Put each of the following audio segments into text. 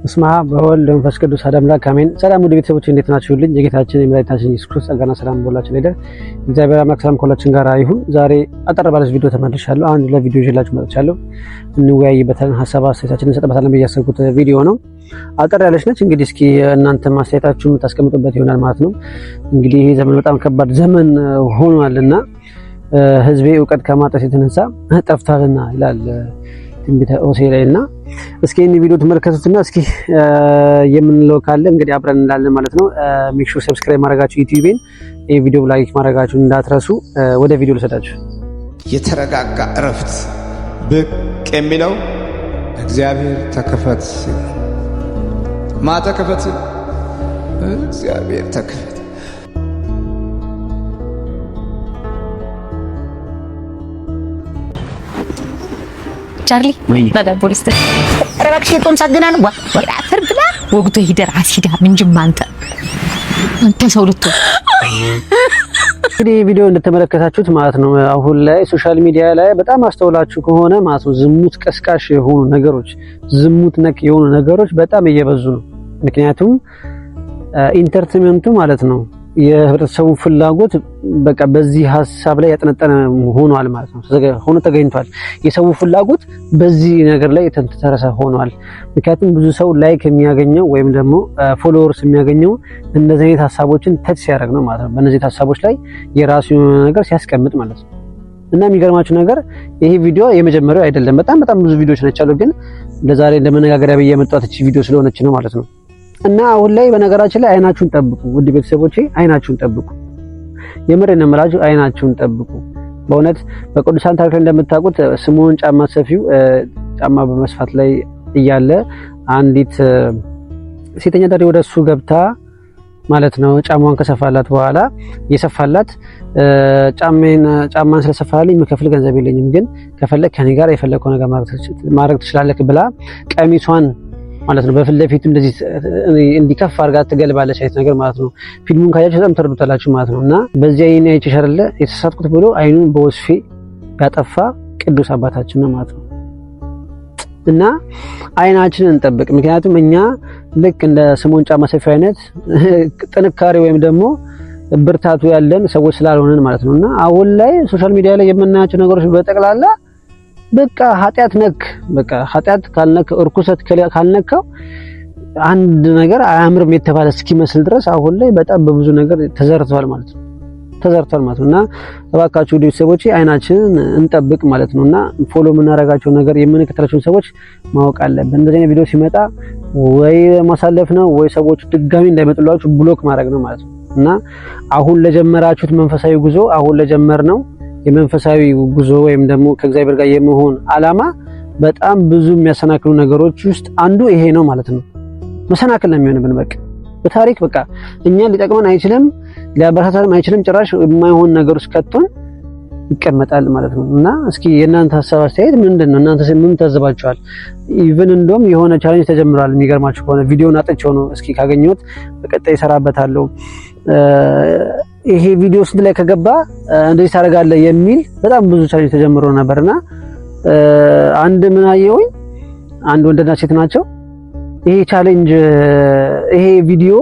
እስማ በወልድ መንፈስ ቅዱስ አሐዱ አምላክ አሜን። ሰላም ወደ ቤተሰቦች እንዴት ናችሁልኝ? የጌታችን የመድኃኒታችን ኢየሱስ ክርስቶስ ጸጋና ሰላም በሁላችን ላይ ይደር። እግዚአብሔር አምላክ ሰላም ከሁላችን ጋር ይሁን። ዛሬ አጠር ባለች ቪዲዮ ተመልሻለሁ። አንድ ለቪዲዮ ይዤላችሁ መጥቻለሁ። እንወያይበታለን፣ ሐሳብ አስተያየታችንን እንሰጥበታለን ብዬ ያሰብኩት ቪዲዮ ነው። አጠር ያለች ነች። እንግዲህ እስኪ እናንተ አስተያየታችሁን ታስቀምጡበት ይሆናል ማለት ነው። እንግዲህ ይሄ ዘመን በጣም ከባድ ዘመን ሆኗልና ህዝቤ እውቀት ከማጣት የተነሳ ጠፍቷልና ይላል ትንቢተ ሆሴዕ ላይና እስኪ ይሄን ቪዲዮ ተመልከቱትና እስኪ የምንለው ካለ እንግዲህ አብረን እንላለን ማለት ነው። ሜክ ሹር ሰብስክራይብ ማድረጋችሁ ዩቲዩብን ይሄ ቪዲዮ ላይክ ማድረጋችሁ እንዳትረሱ። ወደ ቪዲዮ ልሰዳችሁ። የተረጋጋ እረፍት ብቅ የሚለው እግዚአብሔር ተከፈት ማተከፈት እግዚአብሔር ተከፈት ቻርሊ ባዳ ፖሊስ ረባክሽ የቆም ሳገና ነው ወራፈር ብላ ወግቶ ሂደር አሲዳ ምንጅም አንተ ሰው ልቶ እንግዲህ ቪዲዮ እንደተመለከታችሁት ማለት ነው። አሁን ላይ ሶሻል ሚዲያ ላይ በጣም አስተውላችሁ ከሆነ ማለት ነው ዝሙት ቀስቃሽ የሆኑ ነገሮች፣ ዝሙት ነክ የሆኑ ነገሮች በጣም እየበዙ ነው። ምክንያቱም ኢንተርቴይንመንቱ ማለት ነው የህብረተሰቡ ፍላጎት በቃ በዚህ ሐሳብ ላይ ያጠነጠነ ሆኗል ማለት ነው። ሆኖ ተገኝቷል። የሰው ፍላጎት በዚህ ነገር ላይ የተንተረሰ ሆኗል። ምክንያቱም ብዙ ሰው ላይክ የሚያገኘው ወይም ደግሞ ፎሎወርስ የሚያገኘው እንደዚህ አይነት ሐሳቦችን ተች ሲያደርግ ነው ማለት ነው። በእነዚህ ሐሳቦች ላይ የራሱ ነገር ሲያስቀምጥ ማለት ነው። እና የሚገርማችሁ ነገር ይሄ ቪዲዮ የመጀመሪያው አይደለም። በጣም ብዙ ቪዲዮዎች ናቸው፣ ግን ለዛሬ እንደመነጋገሪያ ብዬ የመጣሁት እቺ ቪዲዮ ስለሆነች ነው ማለት ነው። እና አሁን ላይ በነገራችን ላይ አይናችሁን ጠብቁ ውድ ቤተሰቦቼ፣ አይናችሁን ጠብቁ። የምሬን ነው የምላችሁ፣ አይናችሁን ጠብቁ። በእውነት በቅዱሳን ታሪክ ላይ እንደምታውቁት ስምዖን ጫማ ሰፊው ጫማ በመስፋት ላይ እያለ አንዲት ሴተኛ ዳሪ ወደሱ ገብታ ማለት ነው ጫማዋን ከሰፋላት በኋላ የሰፋላት ጫማን ስለሰፋልኝ የምከፍል ገንዘብ የለኝም፣ ግን ከፈለክ ከኔ ጋር የፈለከው ነገር ማድረግ ትችላለህ ብላ ቀሚሷን ማለት ነው በፊት ለፊቱ እንደዚህ እንዲከፍ አድርጋ ትገልባለች አይነት ነገር ማለት ነው። ፊልሙን ካያችሁ በጣም ተረዱታላችሁ ማለት ነው። እና በዚህ አይኔ አይቼሽ አይደለ የተሳሳትኩት ብሎ አይኑን በወስፌ ያጠፋ ቅዱስ አባታችን ነው ማለት ነው። እና አይናችንን እንጠብቅ። ምክንያቱም እኛ ልክ እንደ ስምዖን ጫማ ሰፊ አይነት ጥንካሬ ወይም ደግሞ ብርታቱ ያለን ሰዎች ስላልሆነን ማለት ነው። እና አሁን ላይ ሶሻል ሚዲያ ላይ የምናያቸው ነገሮች በጠቅላላ በቃ ኃጢአት ነክ በቃ ኃጢአት ካልነክ እርኩሰት ካልነካው አንድ ነገር አያምርም የተባለ እስኪመስል ድረስ አሁን ላይ በጣም በብዙ ነገር ተዘርቷል ማለት ነው። እና እባካችሁ ቤተሰቦቼ አይናችንን እንጠብቅ ማለት ነውና ፎሎ የምናደርጋቸው ነገር የምንከተላቸው ሰዎች ማወቅ አለብን። እንደዚህ አይነት ቪዲዮ ሲመጣ ወይ ማሳለፍ ነው ወይ ሰዎች ድጋሚ እንዳይመጡላችሁ ብሎክ ማድረግ ነው ማለት ነው። እና አሁን ለጀመራችሁት መንፈሳዊ ጉዞ አሁን ለጀመርነው የመንፈሳዊ ጉዞ ወይም ደግሞ ከእግዚአብሔር ጋር የመሆን አላማ በጣም ብዙ የሚያሰናክሉ ነገሮች ውስጥ አንዱ ይሄ ነው ማለት ነው። መሰናክል ነው የሚሆንብን። በቃ በታሪክ በቃ እኛን ሊጠቅመን አይችልም፣ ሊያበረታታንም አይችልም። ጭራሽ የማይሆን ነገር ውስጥ ከቶን ይቀመጣል ማለት ነው። እና እስኪ የእናንተ ሐሳብ አስተያየት ምንድነው? እናንተ ምን ታዘባችኋል? ኢቭን እንደውም የሆነ ቻሌንጅ ተጀምሯል። የሚገርማችሁ ከሆነ ቪዲዮን አጥቼው ነው። እስኪ ካገኘሁት በቀጣይ እሰራበታለሁ። ይሄ ቪዲዮ ስንት ላይ ከገባ እንደዚህ ታደርጋለህ የሚል በጣም ብዙ ቻሌንጅ ተጀምሮ ነበርና አንድ ምን አየሁኝ፣ አንድ ወንድና ሴት ናቸው። ይሄ ቻሌንጅ ይሄ ቪዲዮ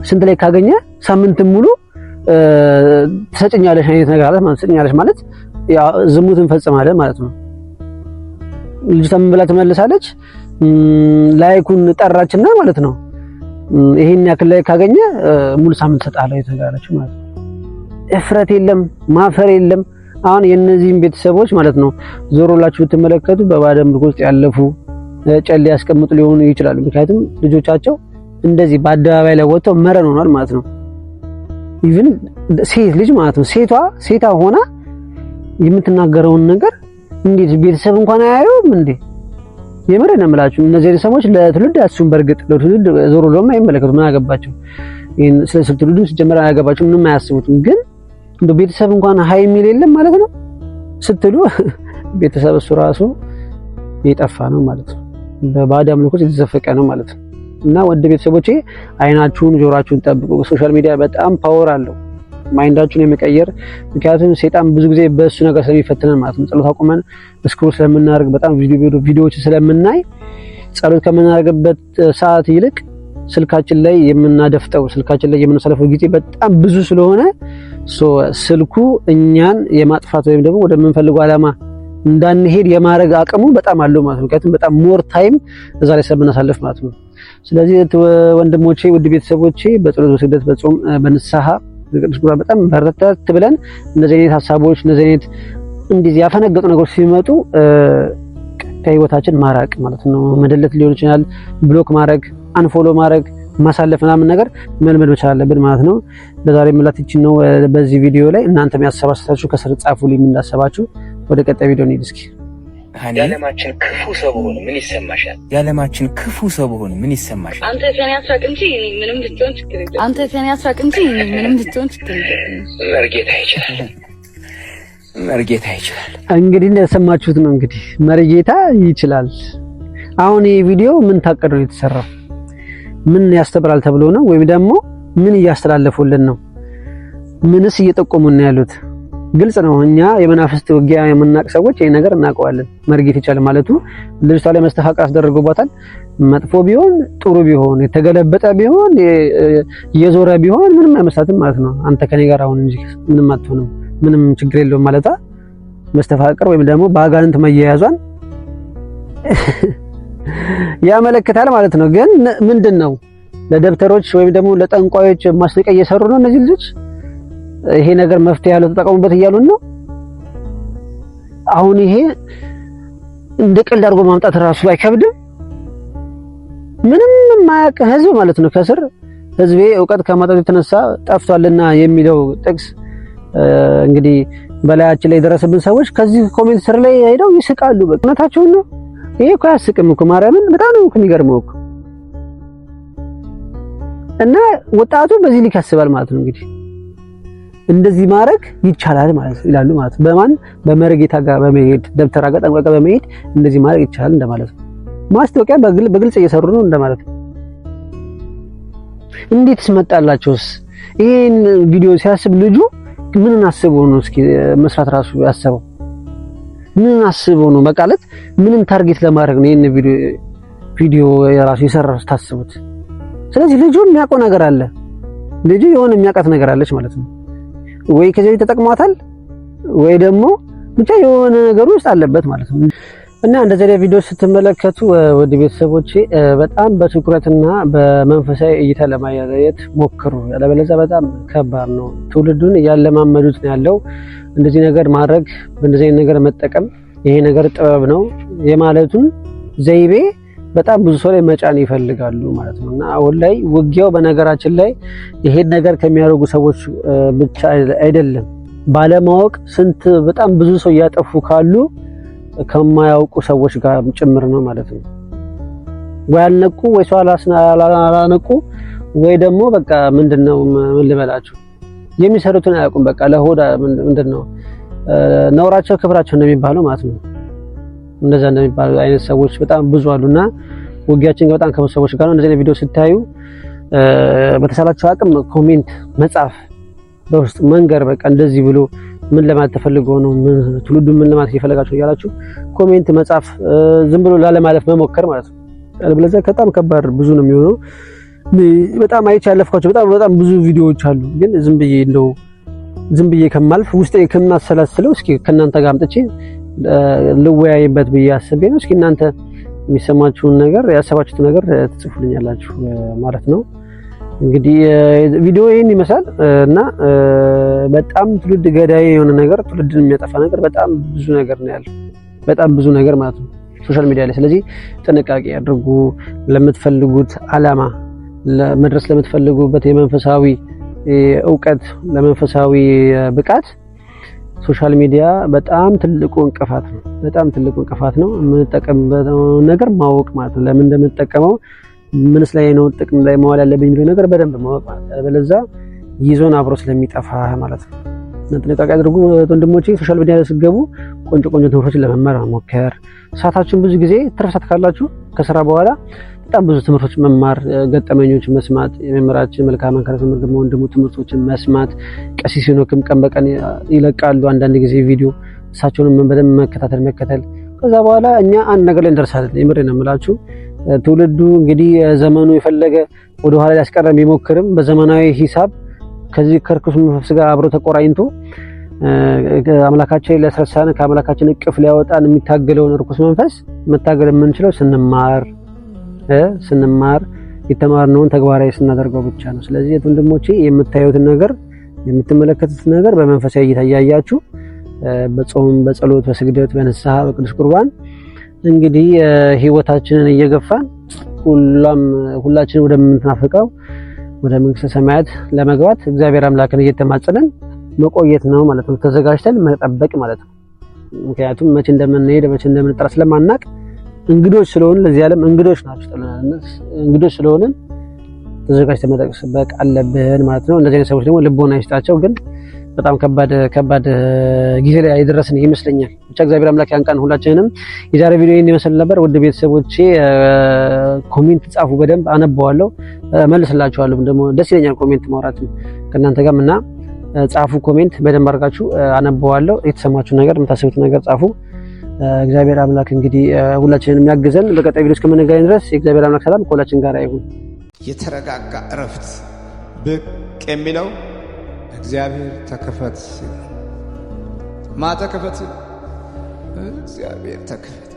ስንት ላይ ካገኘ ሳምንት ሙሉ ትሰጭኛለሽ አይነት ነገር አለ ማለት ትሰጭኛለሽ ማለት ያ ዝሙትን ፈጽማለህ ማለት ነው። ልጅቷ ምን ብላ ትመልሳለች? ላይኩን ጠራችና ማለት ነው ይሄን ያክል ላይ ካገኘ ሙሉ ሳምንት ሰጣለሁ የተጋራችሁ ማለት ነው። እፍረት የለም ማፈር የለም። አሁን የነዚህም ቤተሰቦች ማለት ነው ዞሮላችሁ ብትመለከቱ በባዕድ አምልኮ ውስጥ ያለፉ ጨሌ ያስቀምጡ ሊሆኑ ይችላሉ። ምክንያቱም ልጆቻቸው እንደዚህ በአደባባይ ላይ ወጥተው መረን ሆኗል ማለት ነው። ኢቭን ሴት ልጅ ማለት ነው ሴታ ሆና የምትናገረውን ነገር እንዴት ቤተሰብ እንኳን አያዩም እንዴ? የምሬን ነው የምላችሁ። እነዚህ ሰዎች ለትውልድ ያሱን በርግጥ ለትውልድ ዞሮ ሎም አይመለከቱም። ምን አገባቸው? ይሄን ስለ ትውልዱ ሲጀመር አያገባቸውም፣ ምንም አያስቡትም። ግን እንደ ቤተሰብ እንኳን ሃይ ሚል የለም ማለት ነው ስትሉ ቤተሰብ እሱ ራሱ የጠፋ ነው ማለት ነው። በባዕድ አምልኮ የተዘፈቀ ነው ማለት ነው። እና ወደ ቤተሰቦቼ አይናችሁን ጆሮአችሁን ጠብቁ። ሶሻል ሚዲያ በጣም ፓወር አለው ማይንዳችሁን የመቀየር። ምክንያቱም ሰይጣን ብዙ ጊዜ በእሱ ነገር ስለሚፈትነን ማለት ነው። ጸሎት አቁመን ስክሮል ስለምናደርግ በጣም ቪዲዮዎች ስለምናይ ጸሎት ከምናደርግበት ሰዓት ይልቅ ስልካችን ላይ የምናደፍጠው ስልካችን ላይ የምናሳልፈው ጊዜ በጣም ብዙ ስለሆነ ስልኩ እኛን የማጥፋት ወይም ደግሞ ወደ ምንፈልገው ዓላማ እንዳንሄድ የማረግ አቅሙ በጣም አለው ማለት ነው። ምክንያቱም በጣም ሞር ታይም እዛ ላይ ስለምናሳልፍ ማለት ነው። ስለዚህ ወንድሞቼ ውድ ቤተሰቦቼ በጸሎት በስግደት በጾም በንስሐ በቅዱስ ቁርባን በጣም በርታት ብለን እነዚህ አይነት ሐሳቦች እነዚህ አይነት እንደዚህ ያፈነገጡ ነገሮች ሲመጡ ከህይወታችን ማራቅ ማለት ነው። መደለት ሊሆን ይችላል፣ ብሎክ ማድረግ፣ አንፎሎ ማድረግ፣ ማሳለፍ ምናምን ነገር መልመድ መቻል አለብን ማለት ነው። ለዛሬ ምላትችን ነው በዚህ ቪዲዮ ላይ እናንተም ያሰባሰባችሁ ከስር ጻፉልኝ እንዳሰባችሁ። ወደ ቀጣይ ቪዲዮ እንሂድ እስኪ። ያለማችን ክፉ ሰው ሆኖ ምን ይሰማሻል? ያለማችን ክፉ ሰው ሆኖ ምን ይሰማሻል? አንተ ከኔ አስራቅ እንጂ ምንም ልትሆን ችግር የለም። አንተ ከኔ አስራቅ እንጂ ምንም ልትሆን ችግር የለም። መርጌታ ይችላል፣ መርጌታ ይችላል። እንግዲህ እንደሰማችሁት ነው። እንግዲህ መርጌታ ይችላል። አሁን ይሄ ቪዲዮ ምን ታቀዱ የተሰራው ምን ያስተምራል ተብሎ ነው ወይም ደግሞ ምን እያስተላለፉልን ነው? ምንስ እየጠቆሙን ነው ያሉት? ግልጽ ነው። እኛ የመናፍስት ውጊያ የምናቅ ሰዎች ይሄ ነገር እናውቀዋለን። መርጌት ይቻላል ማለቱ ልጅቷ ላይ መስተፋቅር አስደርጎባታል። መጥፎ ቢሆን ጥሩ ቢሆን የተገለበጠ ቢሆን የዞረ ቢሆን ምንም አይመስላትም ማለት ነው። አንተ ከኔ ጋር አሁን እንጂ ምንም አትሆንም ምንም ችግር የለውም ማለታ መስተፋቅር ወይም ደግሞ በአጋንንት መያያዟን ያመለክታል ማለት ነው። ግን ምንድነው ለደብተሮች ወይም ደግሞ ለጠንቋዮች ማስጠንቀቂያ እየሰሩ ነው እነዚህ ልጆች። ይሄ ነገር መፍትሄ ያለው ተጠቀሙበት እያሉን ነው። አሁን ይሄ እንደ ቀልድ አድርጎ ማምጣት ራሱ አይከብድም? ምንም የማያውቅ ህዝብ ማለት ነው። ከስር ህዝቤ ዕውቀት ከማጣት የተነሳ ጠፍቷልና የሚለው ጥቅስ እንግዲህ በላያችን ላይ የደረሰብን ሰዎች ከዚህ ኮሜንት ስር ላይ ሄደው ይስቃሉ። በቃ እውነታቸውን ነው። ይሄ እኮ አያስቅም እኮ ማርያምን፣ በጣም ነው የሚገርመው እኮ። እና ወጣቱ በዚህ ልክ ያስባል ማለት ነው። እንግዲህ እንደዚህ ማድረግ ይቻላል ማለት ይላሉ ማለት በማን በመርጌታ ጋር በመሄድ ደብተራ ጋር ጠንቋይ ጋር በመሄድ እንደዚህ ማድረግ ይቻላል እንደማለት ነው። ማስታወቂያ በግልጽ እየሰሩ ነው እንደማለት ነው። እንዴትስ መጣላቸውስ? ይሄን ቪዲዮ ሲያስብ ልጁ ምን አስቦ ነው እስኪ መስራት ራሱ ያሰበው? ምን አስቦ ነው በቃለት ምንም ታርጌት ለማድረግ ነው ይሄን ቪዲዮ የራሱ የሰራው ታስቡት። ስለዚህ ልጁ የሚያውቀው ነገር አለ። ልጁ የሆነ የሚያውቃት ነገር አለች ማለት ነው። ወይ ከዚህ ተጠቅሟታል ወይ ደግሞ ብቻ የሆነ ነገር ውስጥ አለበት ማለት ነው። እና እንደዚህ አይነት ቪዲዮ ስትመለከቱ ወደ ቤተሰቦቼ በጣም በትኩረትና በመንፈሳዊ እይታ ለማየት ሞክሩ። ያለበለዚያ በጣም ከባድ ነው። ትውልዱን ያለማመዱት ነው ያለው። እንደዚህ ነገር ማድረግ በእንደዚህ አይነት ነገር መጠቀም ይሄ ነገር ጥበብ ነው የማለቱን ዘይቤ በጣም ብዙ ሰው ላይ መጫን ይፈልጋሉ ማለት ነው። እና አሁን ላይ ውጊያው በነገራችን ላይ ይሄን ነገር ከሚያደርጉ ሰዎች ብቻ አይደለም፣ ባለማወቅ ስንት በጣም ብዙ ሰው እያጠፉ ካሉ ከማያውቁ ሰዎች ጋር ጭምር ነው ማለት ነው። ወይ አልነቁ ወይ ሰው አላነቁ ወይ ደግሞ በቃ ምንድነው ምን ልበላችሁ የሚሰሩትን አያውቁም። በቃ ለሆዳ ምንድነው ነውራቸው ክብራቸው እንደሚባለው ማለት ነው። እንደዛ እንደሚባሉ አይነት ሰዎች በጣም ብዙ አሉና ውጊያችን በጣም ከብዙ ሰዎች ጋር ነው። እንደዚህ አይነት ቪዲዮ ስታዩ በተሳላችሁ አቅም ኮሜንት መጻፍ፣ በውስጥ መንገር በቃ እንደዚህ ብሎ ምን ለማለት ተፈልጎ ነው ምን ትውልዱ ምን ለማለት እየፈለጋችሁ እያላችሁ ኮሜንት መጻፍ፣ ዝም ብሎ ላለማለፍ መሞከር ማለት ነው። ያለበለዚያ በጣም ከባድ ብዙ ነው የሚሆነው። በጣም አይቼ ያለፍኳቸው በጣም ብዙ ቪዲዮዎች አሉ። ግን ዝም ብዬ ከማልፍ ውስጤ ከማሰላስለው እስኪ ከእናንተ ጋር አምጥቼ ልወያይበት ብዬ አስቤ ነው። እስኪ እናንተ የሚሰማችሁን ነገር ያሰባችሁት ነገር ትጽፉልኛላችሁ ማለት ነው። እንግዲህ ቪዲዮ ይሄን ይመስላል እና በጣም ትውልድ ገዳይ የሆነ ነገር ትውልድን የሚያጠፋ ነገር በጣም ብዙ ነገር ነው ያለው። በጣም ብዙ ነገር ማለት ነው ሶሻል ሚዲያ ላይ። ስለዚህ ጥንቃቄ አድርጉ። ለምትፈልጉት ዓላማ ለመድረስ ለምትፈልጉበት የመንፈሳዊ ዕውቀት ለመንፈሳዊ ብቃት ሶሻል ሚዲያ በጣም ትልቁ እንቅፋት ነው። በጣም ትልቁ እንቅፋት ነው። የምንጠቀምበት ነገር ማወቅ ማለት ነው። ለምን እንደምንጠቀመው ምንስ ላይ ነው ጥቅም ላይ መዋል ያለብኝ የሚለው ነገር በደንብ ማወቅ ማለት ነው። በለዛ ይዞን አብሮ ስለሚጠፋ ማለት ነው። ጥንቃቄ አድርጉ ወንድሞቼ። ሶሻል ሚዲያ ላይ ስትገቡ ቆንጆ ትምህርቶችን ለመማር መሞከር። ሰዓታችሁን ብዙ ጊዜ ትርፍ ሰዓት ካላችሁ ከስራ በኋላ በጣም ብዙ ትምህርቶች መማር፣ ገጠመኞች መስማት፣ የመምህራችን መልካም መንከረ ትምህርት ወንድሙ ትምህርቶችን መስማት። ቀሲስ ሄኖክም ቀን በቀን ይለቃሉ አንዳንድ ጊዜ ቪዲዮ፣ እሳቸውንም በደንብ መከታተል። ከዛ በኋላ እኛ አንድ ነገር ላይ እንደርሳለን። የምሬን ነው የምላችሁ። ትውልዱ እንግዲህ ዘመኑ የፈለገ ወደ ኋላ ሊያስቀረም ቢሞክርም በዘመናዊ ሂሳብ ከዚህ ከርኩስ መንፈስ ጋር አብሮ ተቆራኝቶ አምላካችን ለስረሳን ከአምላካችን እቅፍ ሊያወጣን የሚታገለውን ርኩስ መንፈስ መታገል የምንችለው ስንማር የተማርነውን ተግባራዊ ስናደርገው ብቻ ነው። ስለዚህ ወንድሞቼ የምታዩትን ነገር የምትመለከቱት ነገር በመንፈሳዊ እይታ ያያችሁ በጾም በጸሎት በስግደት በንስሐ በቅዱስ ቁርባን እንግዲህ ህይወታችንን እየገፋን ሁላችንም ወደምንናፍቀው ወደ መንግስተ ሰማያት ለመግባት እግዚአብሔር አምላክን እየተማጸንን መቆየት ነው ማለት ነው። ተዘጋጅተን መጠበቅ ማለት ነው። ምክንያቱም መቼ እንደምንሄድ መቼ እንደምንጠራ ስለማናቅ እንግዶች ስለሆነ ለዚህ ዓለም እንግዶች ናቸው ተለናል። እንግዶች ስለሆነ ተዘጋጅተን መጠበቅ አለብን ማለት ነው። እንደዚህ ሰዎች ደግሞ ልቦና ይስጣቸው። ግን በጣም ከባድ ጊዜ ላይ የደረስን ይመስለኛል። ብቻ እግዚአብሔር አምላክ ያንቃን ሁላችንንም። የዛሬ ቪዲዮ ይሄን ይመስል ነበር። ውድ ቤተሰቦቼ ኮሜንት ጻፉ፣ በደንብ አነባዋለሁ፣ መልስላችኋለሁ። ደግሞ ደስ ይለኛል ኮሜንት ማውራት ከእናንተ ጋርም እና ጻፉ፣ ኮሜንት በደንብ አድርጋችሁ አነባዋለሁ። የተሰማችሁ ነገር የምታስቡት ነገር ጻፉ። እግዚአብሔር አምላክ እንግዲህ ሁላችንንም የሚያግዘን። በቀጣይ ቪዲዮ እስከምንገናኝ ድረስ የእግዚአብሔር አምላክ ሰላም ከሁላችን ጋር ይሁን። የተረጋጋ እረፍት ብቅ የሚለው እግዚአብሔር ተከፈት። ተከፈት? እግዚአብሔር ተከፈት።